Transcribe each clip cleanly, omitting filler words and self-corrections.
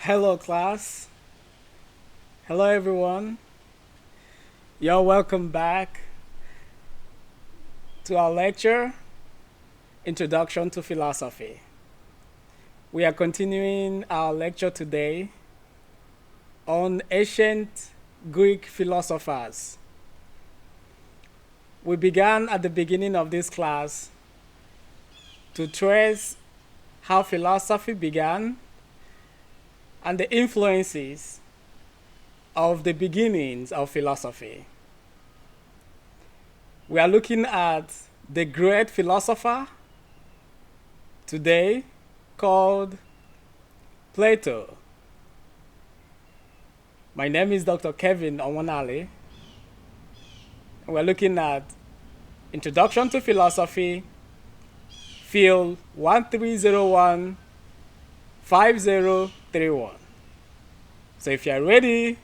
Hello, class. Hello, everyone. You're welcome back to our lecture, Introduction to Philosophy. We are continuing our lecture today on ancient Greek philosophers. We began at the beginning of this class to trace how philosophy began and the influences of the beginnings of philosophy. We are looking at the great philosopher today called Plato. My name is Dr. Kevin Omonale. We're looking at Introduction to Philosophy, Field 1301 5031. So if you're ready,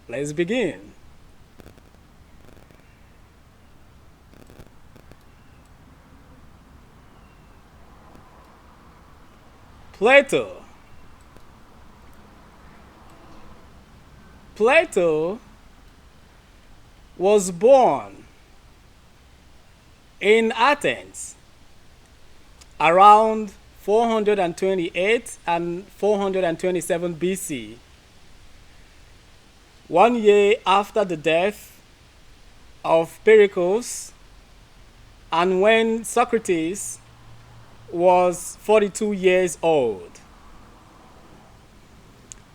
let's begin. Plato. Plato was born in Athens around 428 and 427 BC, 1 year after the death of Pericles and when Socrates was 42 years old.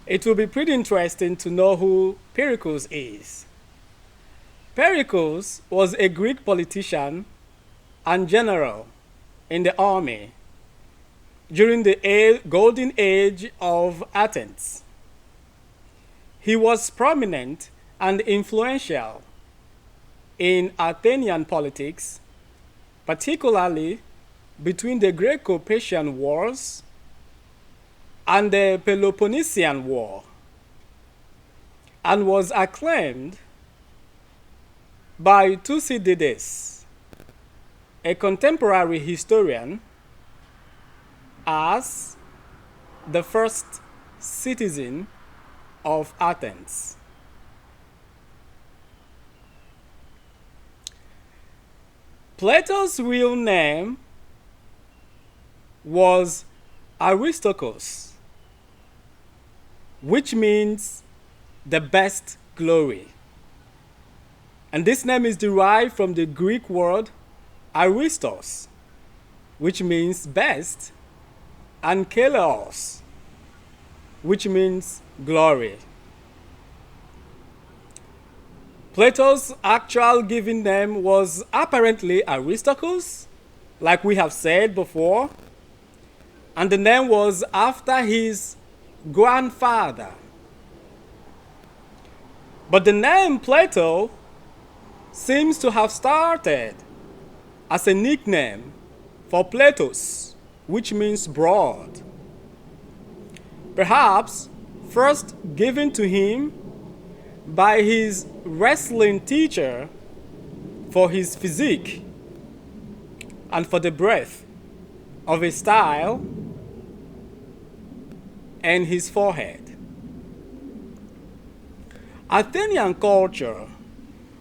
It will be pretty interesting to know who Pericles is. Pericles was a Greek politician and general in the army during the golden age of Athens. He was prominent and influential in Athenian politics, particularly between the Greco-Persian Wars and the Peloponnesian War, and was acclaimed by Thucydides, a contemporary historian, as the first citizen of Athens. Plato's real name was Aristarchus, which means the best glory. And this name is derived from the Greek word Aristos, which means best, and Keleos, which means glory. Plato's actual given name was apparently Aristarchus, like we have said before, and the name was after his grandfather. But the name Plato seems to have started as a nickname for Platos, which means broad. Perhaps first given to him by his wrestling teacher for his physique and for the breadth of his style and his forehead. Athenian culture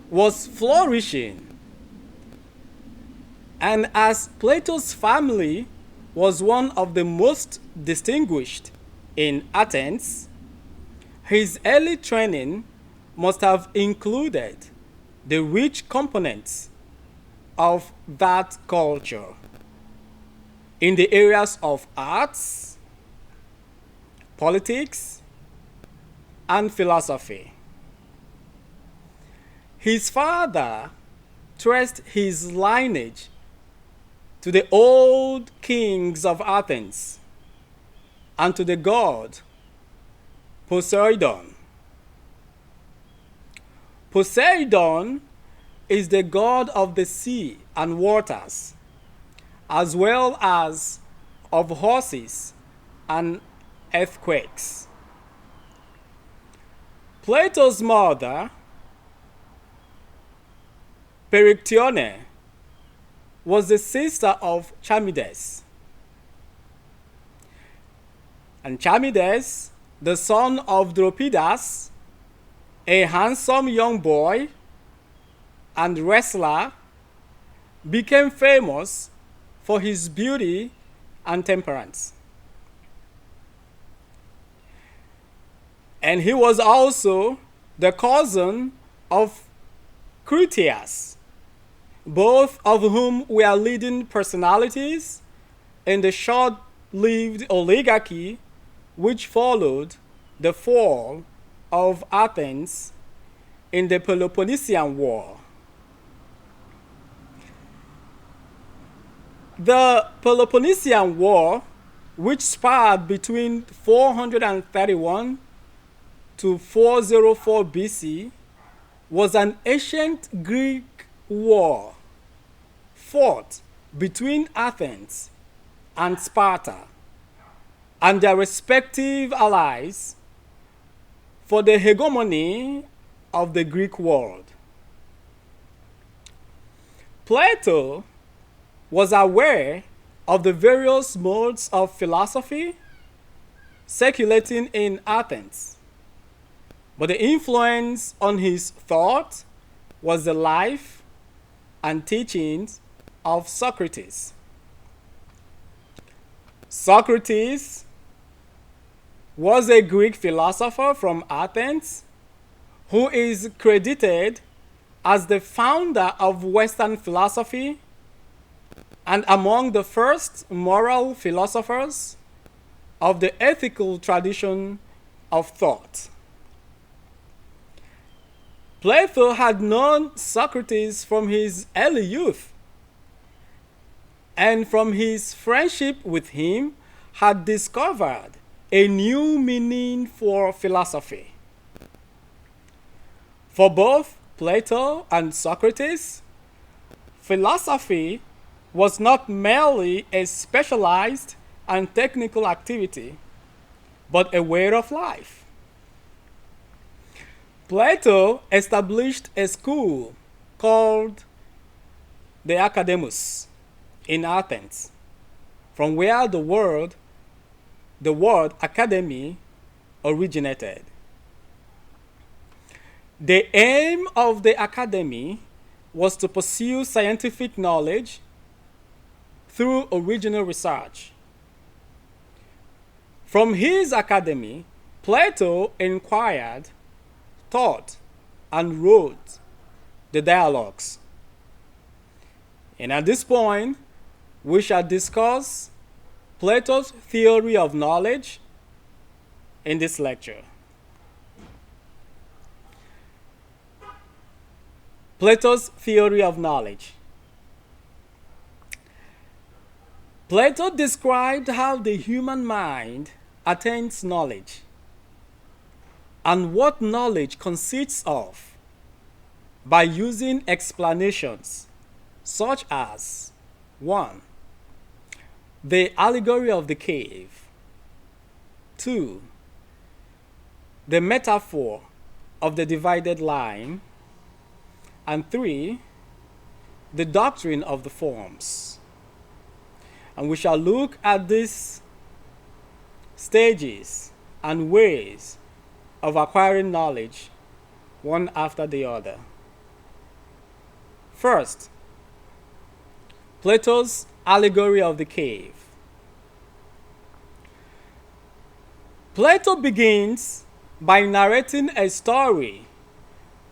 was flourishing, and as Plato's family was one of the most distinguished in Athens, his early training must have included the rich components of that culture in the areas of arts, politics, and philosophy. His father traced his lineage to the old kings of Athens and to the god Poseidon. Poseidon is the god of the sea and waters, as well as of horses and earthquakes. Plato's mother, Perictione, was the sister of Charmides. And Charmides the son of Dropidas, a handsome young boy and wrestler, became famous for his beauty and temperance. And he was also the cousin of Critias, both of whom were leading personalities in the short-lived oligarchy which followed the fall of Athens in the Peloponnesian War. The Peloponnesian War, which sparred between 431 to 404 BC, was an ancient Greek war fought between Athens and Sparta and their respective allies for the hegemony of the Greek world. Plato was aware of the various modes of philosophy circulating in Athens, but the influence on his thought was the life and teachings of Socrates. Socrates was a Greek philosopher from Athens who is credited as the founder of Western philosophy and among the first moral philosophers of the ethical tradition of thought. Plato had known Socrates from his early youth, and from his friendship with him had discovered a new meaning for philosophy. For both Plato and Socrates, philosophy was not merely a specialized and technical activity, but a way of life. Plato established a school called the Academus in Athens, from where the word academy originated. The aim of the academy was to pursue scientific knowledge through original research. From his academy, Plato inquired, taught, and wrote the dialogues. And at this point, we shall discuss Plato's theory of knowledge in this lecture. Plato's theory of knowledge. Plato described how the human mind attains knowledge and what knowledge consists of by using explanations such as 1. The allegory of the cave. 2. The metaphor of the divided line. And 3. The doctrine of the forms. And we shall look at these stages and ways of acquiring knowledge one after the other. First, Plato's allegory of the cave. Plato begins by narrating a story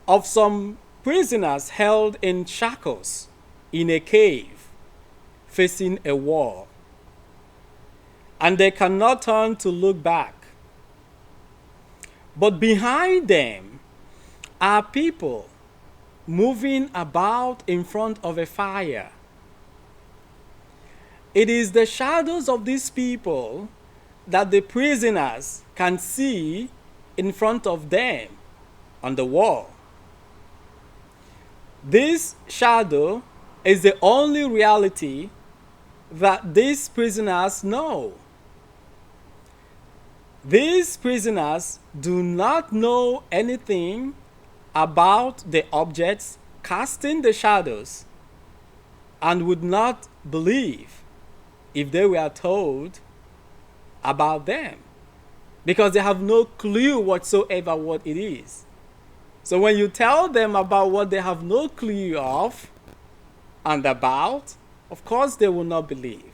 of some prisoners held in shackles in a cave facing a wall, and they cannot turn to look back. But behind them are people moving about in front of a fire. It is the shadows of these people that the prisoners can see in front of them on the wall. This shadow is the only reality that these prisoners know. These prisoners do not know anything about the objects casting the shadows and would not believe if they were told about them. because they have no clue whatsoever what it is. So when you tell them about what they have no clue of and about, of course they will not believe.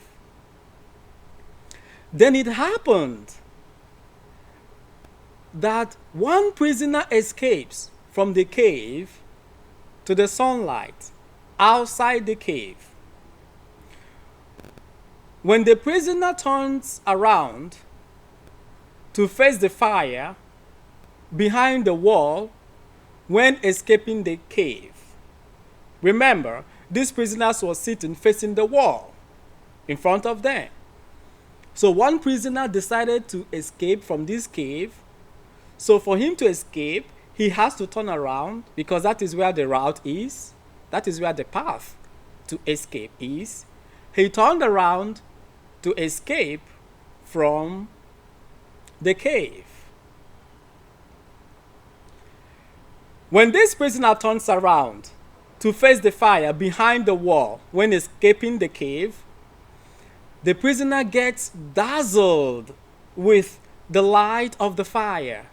Then it happened that one prisoner escapes from the cave to the sunlight outside the cave. When the prisoner turns around to face the fire behind the wall when escaping the cave, remember, these prisoners were sitting facing the wall in front of them. So one prisoner decided to escape from this cave. So for him to escape, he has to turn around because that is where the route is. That is where the path to escape is. He turned around to escape from the cave. When this prisoner turns around to face the fire behind the wall when escaping the cave, the prisoner gets dazzled with the light of the fire.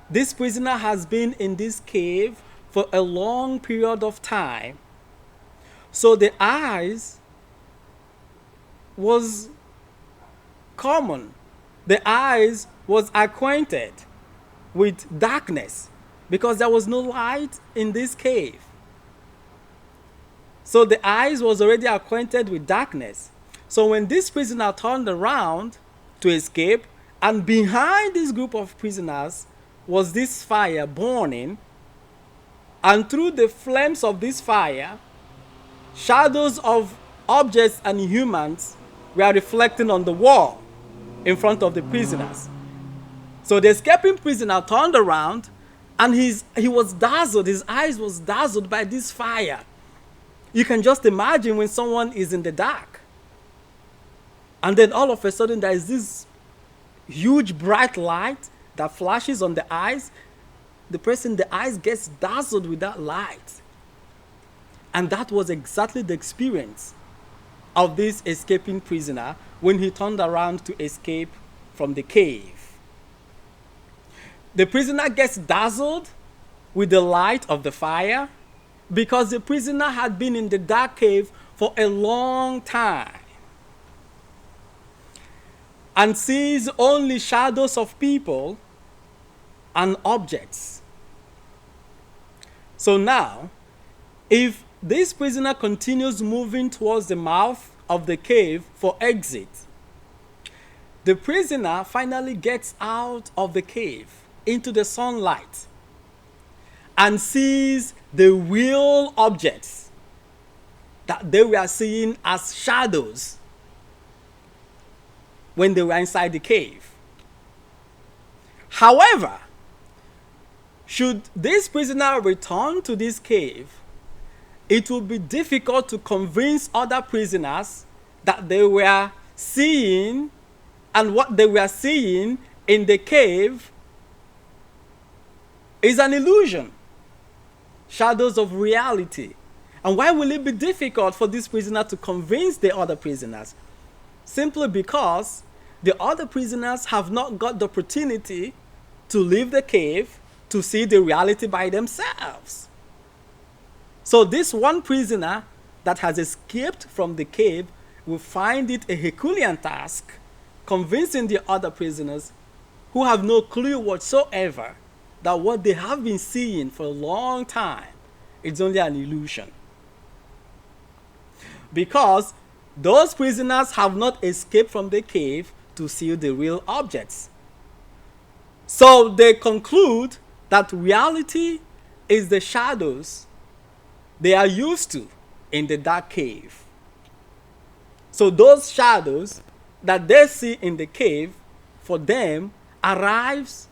This prisoner has been in this cave for a long period of time. So the eyes was common. The eyes was acquainted with darkness because there was no light in this cave. So the eyes was already acquainted with darkness. So when this prisoner turned around to escape, and behind this group of prisoners was this fire burning, and through the flames of this fire, shadows of objects and humans were reflecting on the wall in front of the prisoners. So the escaping prisoner turned around and he was dazzled, his eyes was dazzled by this fire. You can just imagine when someone is in the dark and then all of a sudden there is this huge bright light that flashes on the eyes. The eyes gets dazzled with that light. And that was exactly the experience of this escaping prisoner when he turned around to escape from the cave. The prisoner gets dazzled with the light of the fire because the prisoner had been in the dark cave for a long time and sees only shadows of people and objects. So now, if this prisoner continues moving towards the mouth of the cave for exit, the prisoner finally gets out of the cave into the sunlight and sees the real objects that they were seeing as shadows when they were inside the cave. However, should this prisoner return to this cave, it will be difficult to convince other prisoners that they were seeing and what they were seeing in the cave is an illusion, shadows of reality. And why will it be difficult for this prisoner to convince the other prisoners? Simply because the other prisoners have not got the opportunity to leave the cave to see the reality by themselves. So this one prisoner that has escaped from the cave will find it a Herculean task convincing the other prisoners who have no clue whatsoever that what they have been seeing for a long time is only an illusion. Because those prisoners have not escaped from the cave to see the real objects. So they conclude that reality is the shadows they are used to in the dark cave. So those shadows that they see in the cave, for them, arrives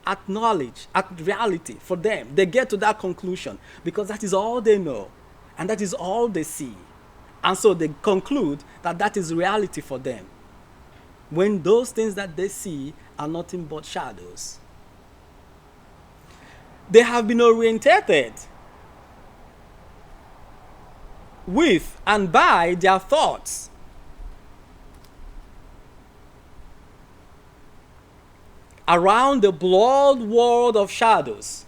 at knowledge, at reality for them. They get to that conclusion because that is all they know and that is all they see. And so they conclude that that is reality for them, when those things that they see are nothing but shadows. They have been orientated with and by their thoughts. around the broad world of shadows.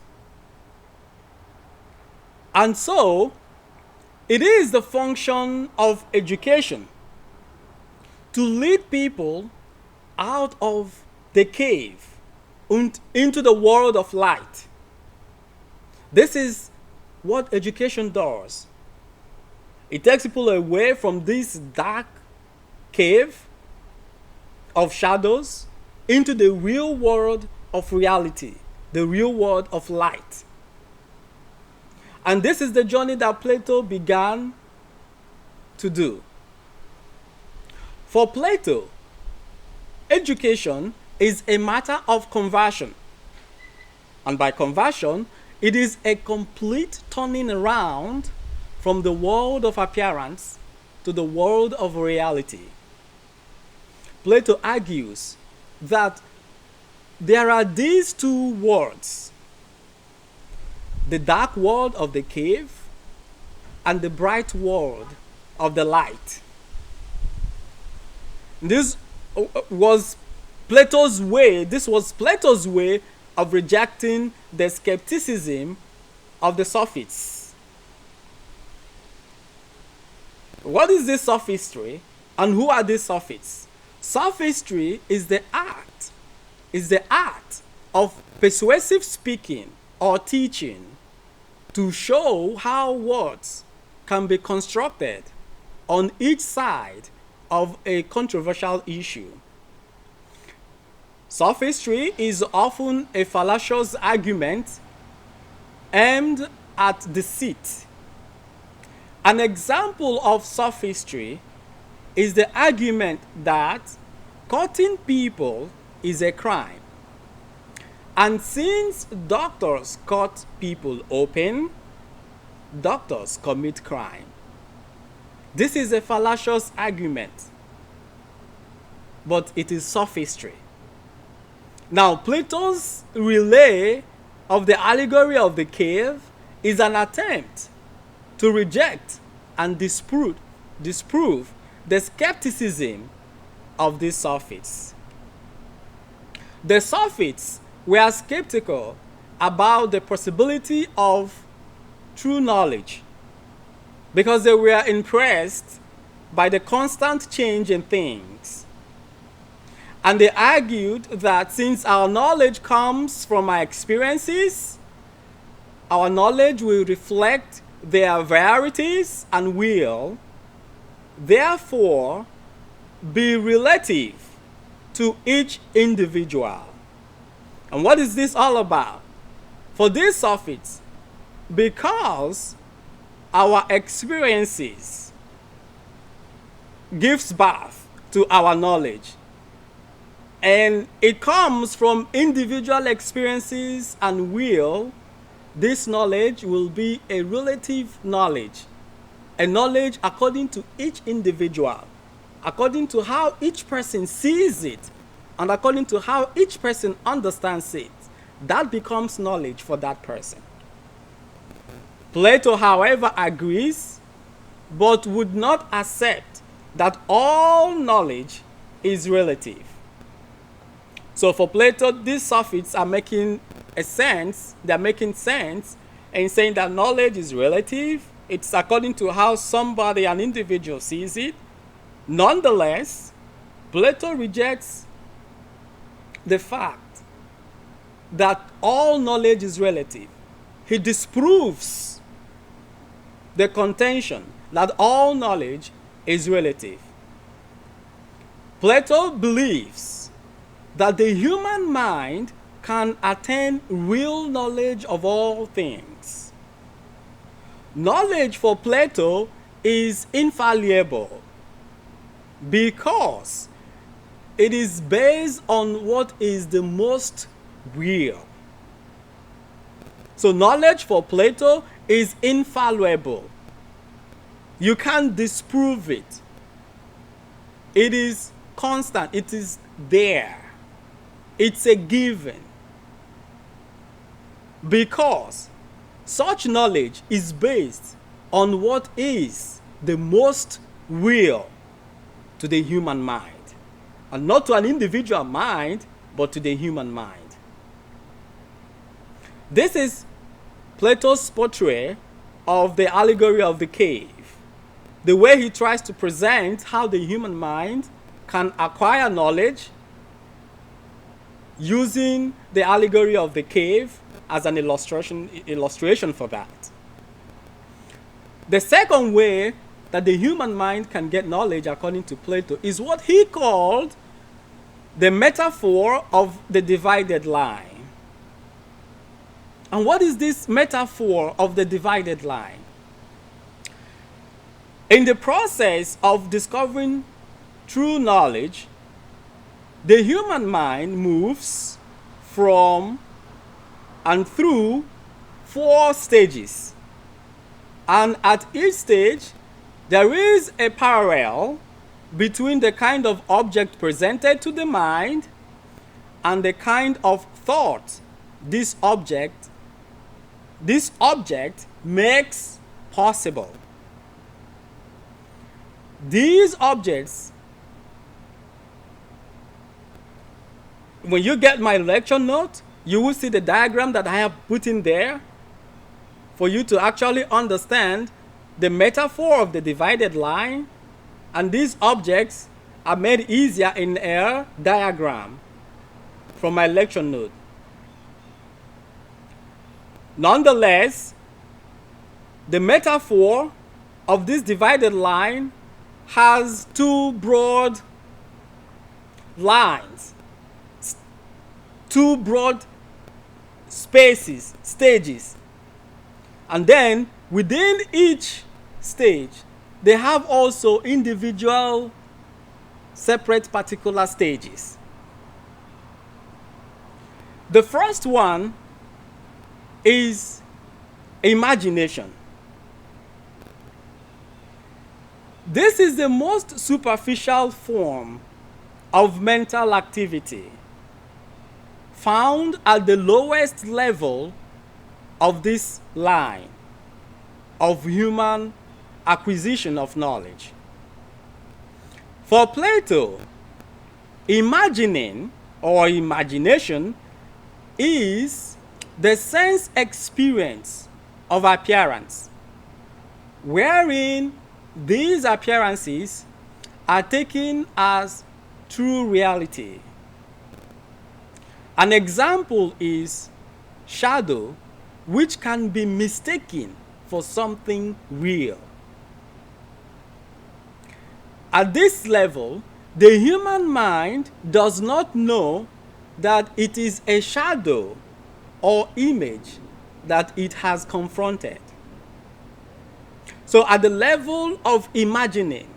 And so, it is the function of education to lead people out of the cave and into the world of light. This is what education does. It takes people away from this dark cave of shadows into the real world of reality, the real world of light. And this is the journey that Plato began to do. For Plato, education is a matter of conversion. And by conversion, it is a complete turning around from the world of appearance to the world of reality. Plato argues that there are these two worlds: the dark world of the cave and the bright world of the light. This was Plato's way of rejecting the skepticism of the sophists. What is this sophistry, and who are these sophists? Sophistry is the art of persuasive speaking or teaching to show how words can be constructed on each side of a controversial issue. Sophistry is often a fallacious argument aimed at deceit. An example of sophistry is the argument that cutting people is a crime. And since doctors cut people open, doctors commit crime. This is a fallacious argument, but it is sophistry. Now, Plato's relay of the allegory of the cave is an attempt to reject and disprove the skepticism of these sophists. The sophists were skeptical about the possibility of true knowledge because they were impressed by the constant change in things. And they argued that since our knowledge comes from our experiences, our knowledge will reflect their varieties and will, therefore, be relative to each individual. And what is this all about? For these sophists, because our experiences gives birth to our knowledge, and it comes from individual experiences and will, this knowledge will be a relative knowledge, a knowledge according to each individual, according to how each person sees it, and according to how each person understands it. That becomes knowledge for that person. Plato, however, agrees, but would not accept that all knowledge is relative. So for Plato, these sophists are making sense in saying that knowledge is relative. It's according to how somebody, an individual, sees it. Nonetheless, Plato rejects the fact that all knowledge is relative. He disproves the contention that all knowledge is relative. Plato believes that the human mind can attain real knowledge of all things. Knowledge for Plato is infallible because it is based on what is the most real. So knowledge for Plato is infallible. You can't disprove it. It is constant. It is there. It's a given. Because such knowledge is based on what is the most real to the human mind. And not to an individual mind, but to the human mind. This is Plato's portrayal of the allegory of the cave, the way he tries to present how the human mind can acquire knowledge using the allegory of the cave as an illustration for that. The second way that the human mind can get knowledge, according to Plato, is what he called the metaphor of the divided line. And what is this metaphor of the divided line? In the process of discovering true knowledge, the human mind moves from and through 4 stages. And at each stage, there is a parallel between the kind of object presented to the mind and the kind of thought this object makes possible. These objects, when you get my lecture note, you will see the diagram that I have put in there for you to actually understand the metaphor of the divided line, and these objects are made easier in a diagram from my lecture note. Nonetheless, the metaphor of this divided line has 2 broad lines, 2 broad spaces, stages. And then within each stage, they have also individual, separate particular stages. The first one is imagination. This is the most superficial form of mental activity found at the lowest level of this line of human acquisition of knowledge. For Plato, imagining or imagination is the sense experience of appearance, wherein these appearances are taken as true reality. An example is shadow, which can be mistaken for something real. At this level, the human mind does not know that it is a shadow or image that it has confronted. So at the level of imagining,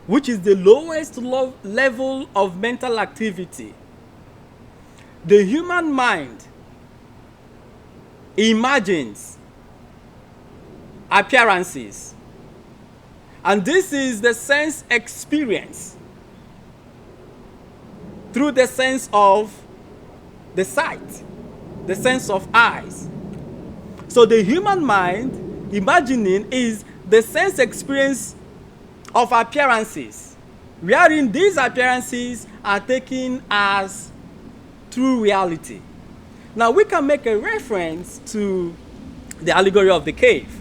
which is the lowest level of mental activity, the human mind imagines appearances. And this is the sense experience through the sense of the sight, the sense of eyes. So the human mind imagining is the sense experience of appearances, wherein these appearances are taken as true reality. Now we can make a reference to the allegory of the cave.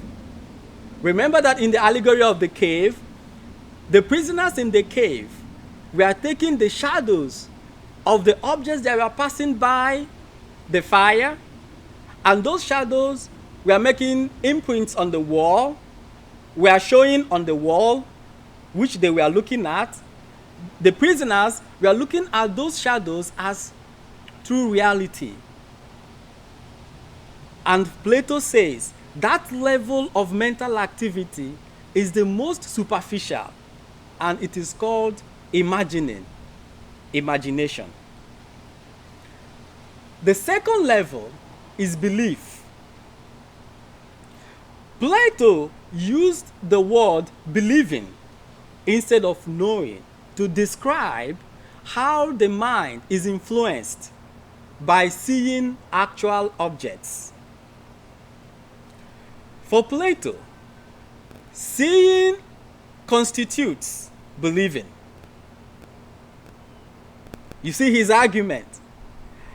Remember that in the allegory of the cave, the prisoners in the cave were taking the shadows of the objects that were passing by the fire, and those shadows were making imprints on the wall, were showing on the wall which they were looking at. The prisoners were looking at those shadows as true reality. And Plato says that level of mental activity is the most superficial, and it is called imagination. The second level is belief. Plato used the word believing instead of knowing to describe how the mind is influenced by seeing actual objects. For Plato, seeing constitutes believing. You see his argument.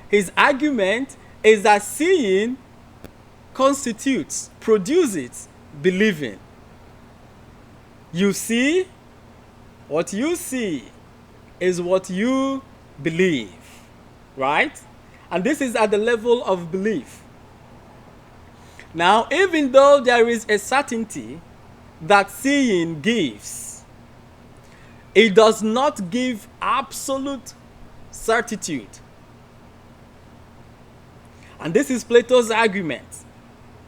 His argument is that seeing produces believing. You see, what you see is what you believe, right? And this is at the level of belief. Now, even though there is a certainty that seeing gives, it does not give absolute certitude. And this is Plato's argument.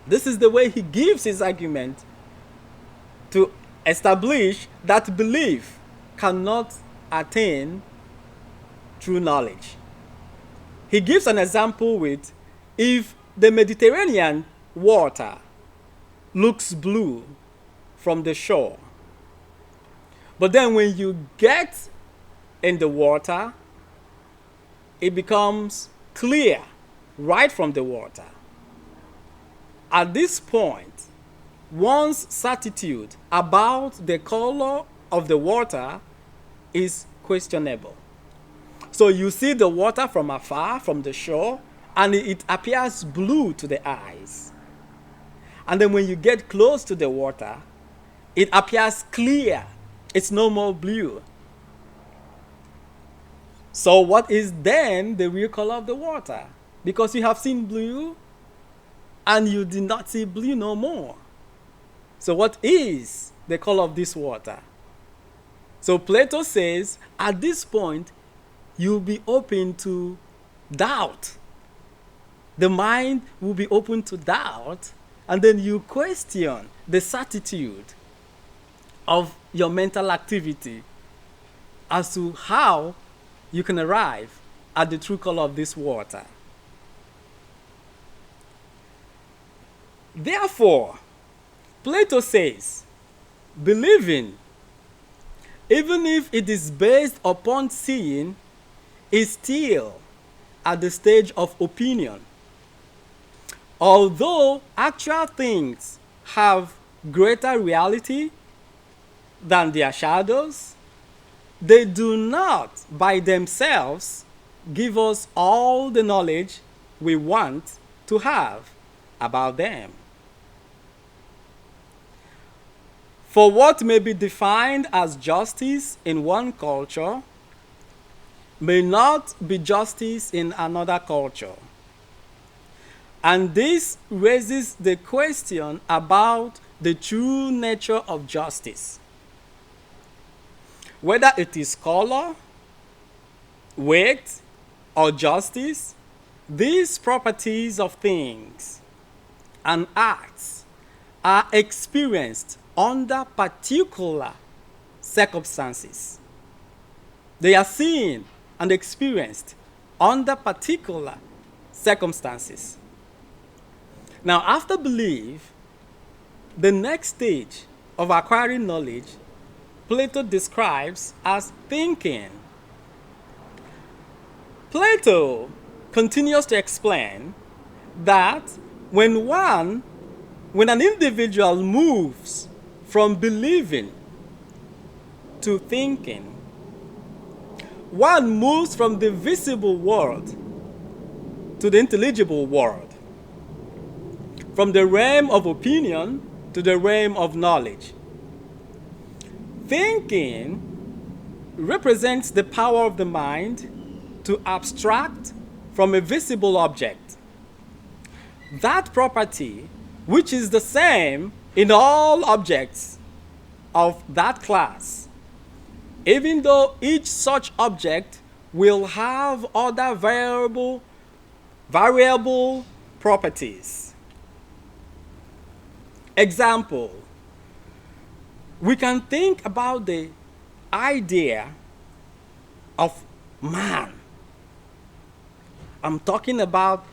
This is the way he gives his argument to establish that belief cannot attain true knowledge. He gives an example with, if the Mediterranean water looks blue from the shore, but then when you get in the water, it becomes clear right from the water. At this point, one's certitude about the color of the water is questionable. So you see the water from afar, from the shore, and it appears blue to the eyes. And then when you get close to the water, it appears clear. It's no more blue. So what is then the real color of the water? Because you have seen blue and you did not see blue no more. So what is the color of this water? So Plato says, at this point, you'll be open to doubt. The mind will be open to doubt, and then you question the certitude of your mental activity as to how you can arrive at the true color of this water. Therefore, Plato says, believing, even if it is based upon seeing, is still at the stage of opinion. Although actual things have greater reality than their shadows, they do not by themselves give us all the knowledge we want to have about them. For what may be defined as justice in one culture may not be justice in another culture. And this raises the question about the true nature of justice. Whether it is color, weight, or justice, these properties of things and acts are experienced under particular circumstances. They are seen and experienced under particular circumstances. Now, after belief, the next stage of acquiring knowledge, Plato describes as thinking. Plato continues to explain that when an individual moves from believing to thinking, one moves from the visible world to the intelligible world, from the realm of opinion to the realm of knowledge. Thinking represents the power of the mind to abstract from a visible object. That property, which is the same in all objects of that class, even though each such object will have other variable properties. Example, we can think about the idea of man. I'm talking about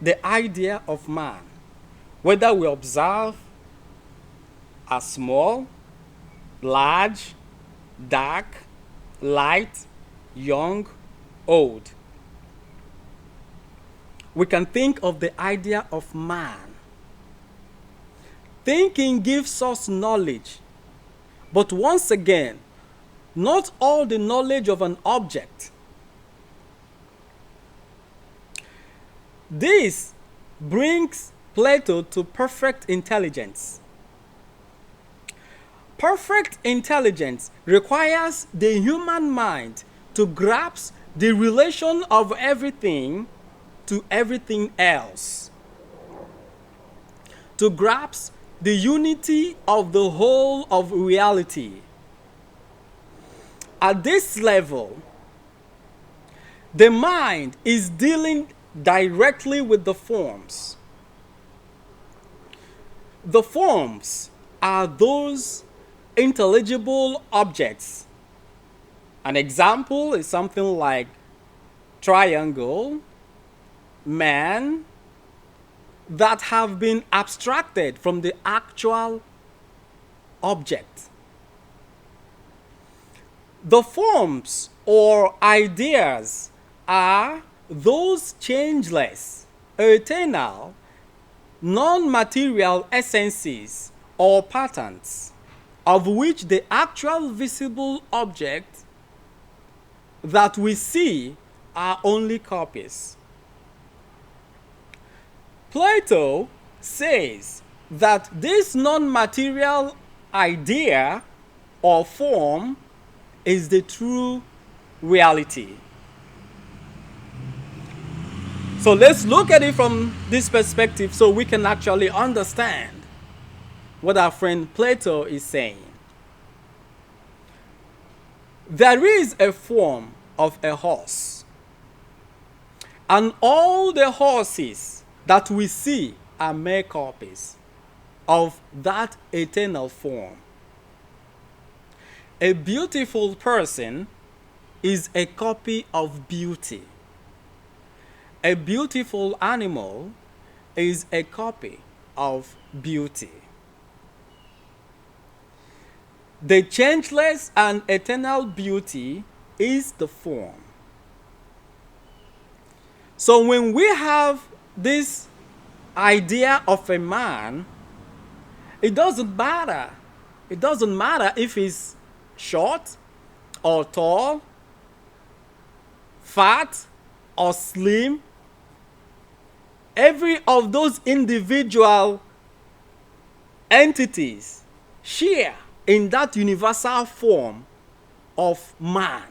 the idea of man. Whether we observe as small, large, dark, light, young, old. We can think of the idea of man. Thinking gives us knowledge, but once again, not all the knowledge of an object This brings Plato to perfect intelligence. Perfect intelligence requires the human mind to grasp the relation of everything to everything else, to grasp the unity of the whole of reality. At this level, the mind is dealing directly with the forms. The forms are those intelligible objects. An example is something like triangle, man, that have been abstracted from the actual object. The forms or ideas are those changeless, eternal, non-material essences or patterns of which the actual visible object that we see are only copies. Plato says that this non-material idea or form is the true reality. So let's look at it from this perspective so we can actually understand what our friend Plato is saying. There is a form of a horse, and all the horses that we see are mere copies of that eternal form. A beautiful person is a copy of beauty. A beautiful animal is a copy of beauty. The changeless and eternal beauty is the form. So when we have this idea of a man, it doesn't matter. It doesn't matter if he's short or tall, fat or slim. Every of those individual entities share in that universal form of man.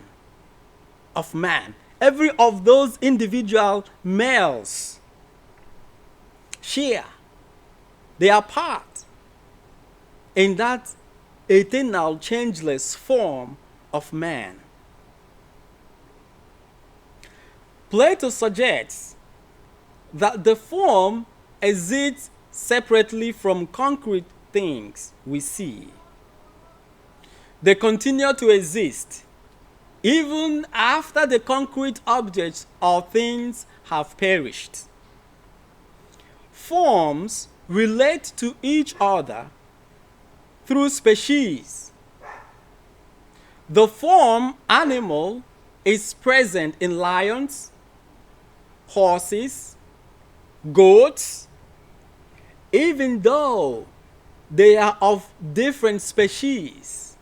Every of those individual males share. They are part in that eternal, changeless form of man. Plato suggests that the form exists separately from concrete things we see. They continue to exist even after the concrete objects or things have perished. Forms relate to each other through species. The form animal is present in lions, horses, goats, even though they are of different species.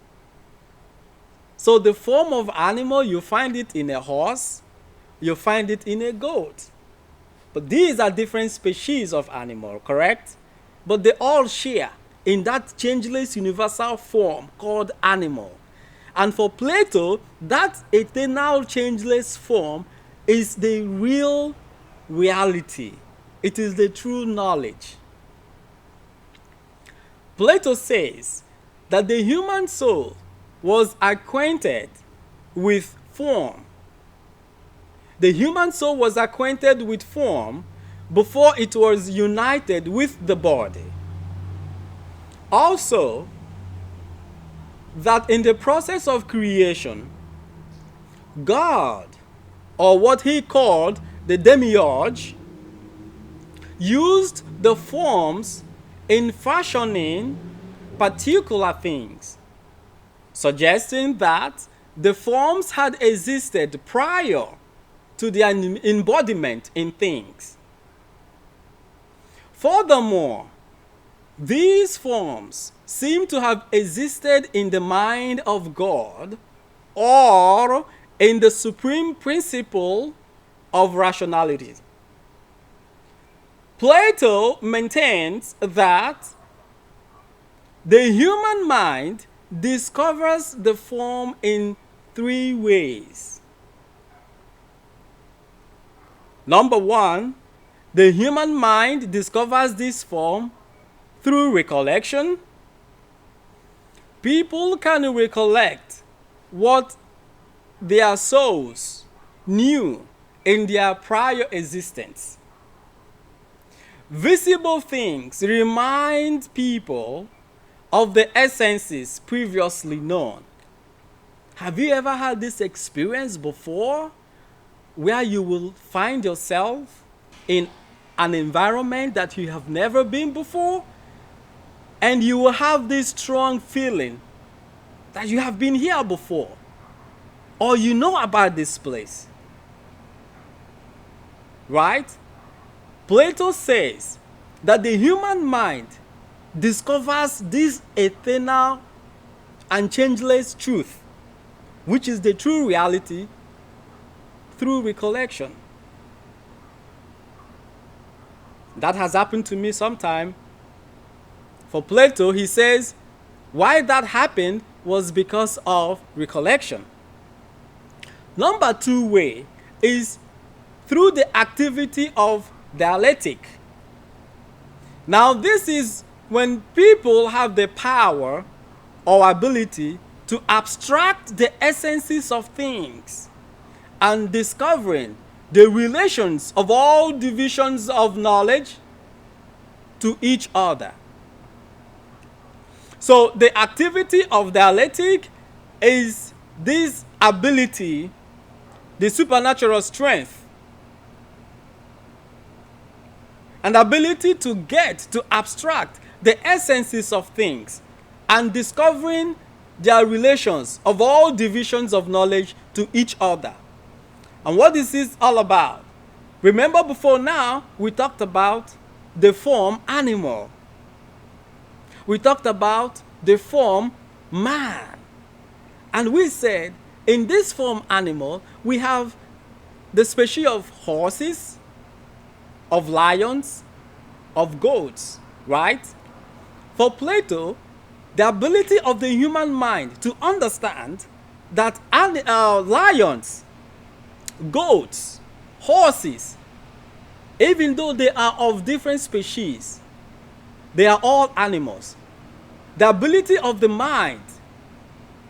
So the form of animal, you find it in a horse, you find it in a goat. But these are different species of animal, correct? But they all share in that changeless universal form called animal. And for Plato, that eternal changeless form is the real reality. It is the true knowledge. Plato says that the human soul was acquainted with form. The human soul was acquainted with form before it was united with the body. Also, that in the process of creation, God, or what he called the demiurge, used the forms in fashioning particular things, suggesting that the forms had existed prior to their embodiment in things. Furthermore, these forms seem to have existed in the mind of God or in the supreme principle of rationality. Plato maintains that the human mind discovers the form in three ways. Number one, the human mind discovers this form through recollection. People can recollect what their souls knew in their prior existence. Visible things remind people of the essences previously known. Have you ever had this experience before, where you will find yourself in an environment that you have never been before, and you will have this strong feeling that you have been here before, or you know about this place? Right? Plato says that the human mind discovers this eternal and changeless truth, which is the true reality, through recollection. That has happened to me sometime. For Plato, he says why that happened was because of recollection. Number two way is through the activity of dialectic. Now, this is when people have the power or ability to abstract the essences of things and discovering the relations of all divisions of knowledge to each other. So the activity of dialectic is this ability, the supernatural strength, and ability to get to abstract the essences of things and discovering their relations of all divisions of knowledge to each other. And what this is all about? Remember, before now, we talked about the form animal. We talked about the form man. And we said, in this form animal, we have the species of horses, of lions, of goats, right? For Plato, the ability of the human mind to understand that lions, goats, horses, even though they are of different species, they are all animals. The ability of the mind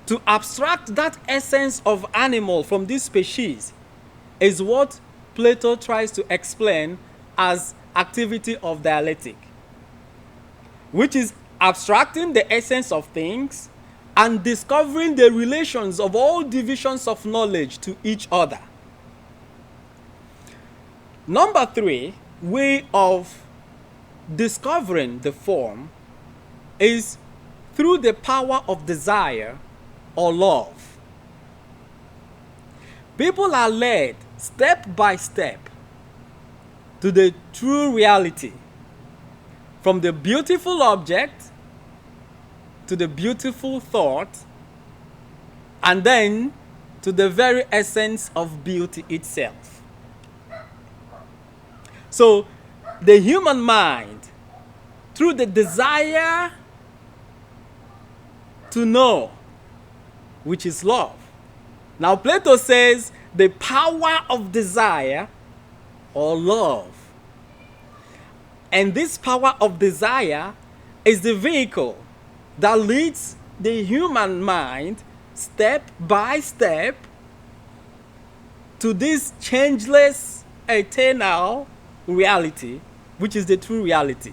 to abstract that essence of animal from this species is what Plato tries to explain as activity of dialectic, which is abstracting the essence of things and discovering the relations of all divisions of knowledge to each other. Number three way of discovering the form is through the power of desire or love. People are led step by step to the true reality, from the beautiful object to the beautiful thought, and then to the very essence of beauty itself. So, the human mind, through the desire to know, which is love. Now, Plato says the power of desire or love. And this power of desire is the vehicle that leads the human mind step by step to this changeless, eternal reality, which is the true reality.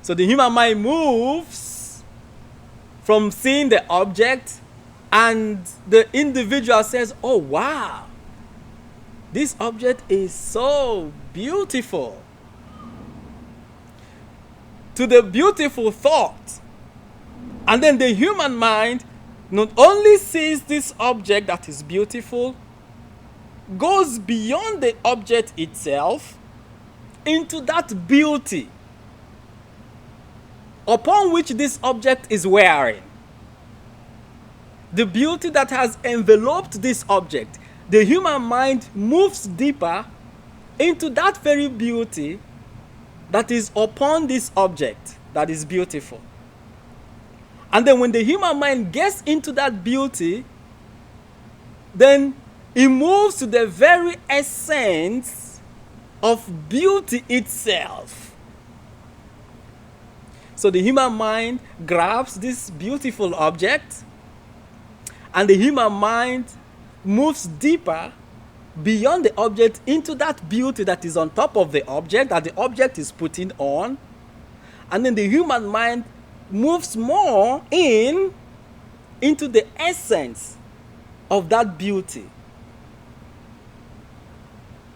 So the human mind moves from seeing the object, and the individual says, oh wow, this object is so beautiful, to the beautiful thought. And then the human mind not only sees this object that is beautiful, goes beyond the object itself into that beauty upon which this object is wearing. The beauty that has enveloped this object. The human mind moves deeper into that very beauty that is upon this object that is beautiful. And then when the human mind gets into that beauty, then it moves to the very essence of beauty itself. So the human mind grabs this beautiful object, and the human mind moves deeper beyond the object into that beauty that is on top of the object, that the object is putting on. And then the human mind moves more into the essence of that beauty.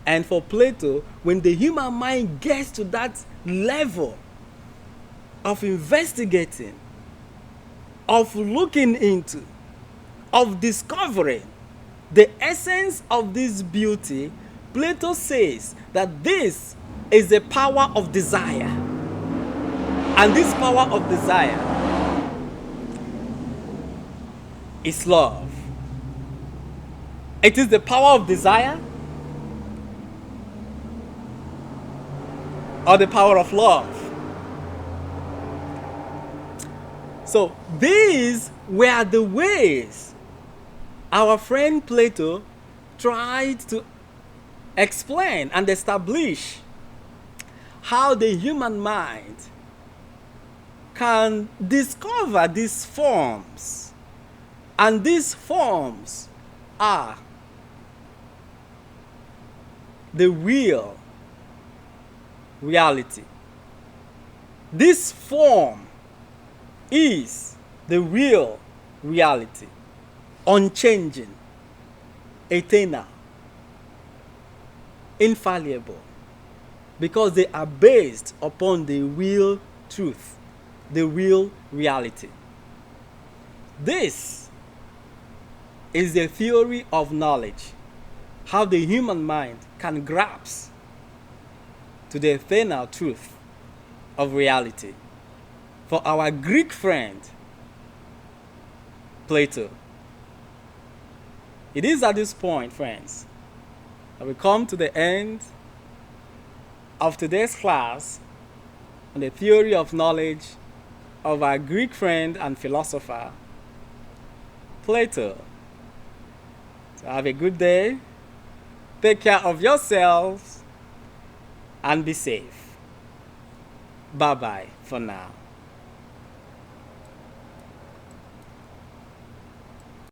And for Plato, when the human mind gets to that level of investigating, of looking into, of discovering the essence of this beauty, Plato says that this is the power of desire. And this power of desire is love. It is the power of desire or the power of love. So these were the ways our friend Plato tried to explain and establish how the human mind can discover these forms. And these forms are the real reality. This form is the real reality, unchanging, eternal, infallible, because they are based upon the real truth, the real reality. This is the theory of knowledge, how the human mind can grasp to the eternal truth of reality. For our Greek friend, Plato. It is at this point, friends, that we come to the end of today's class on the theory of knowledge of our Greek friend and philosopher, Plato. So have a good day, take care of yourselves, and be safe. Bye-bye for now.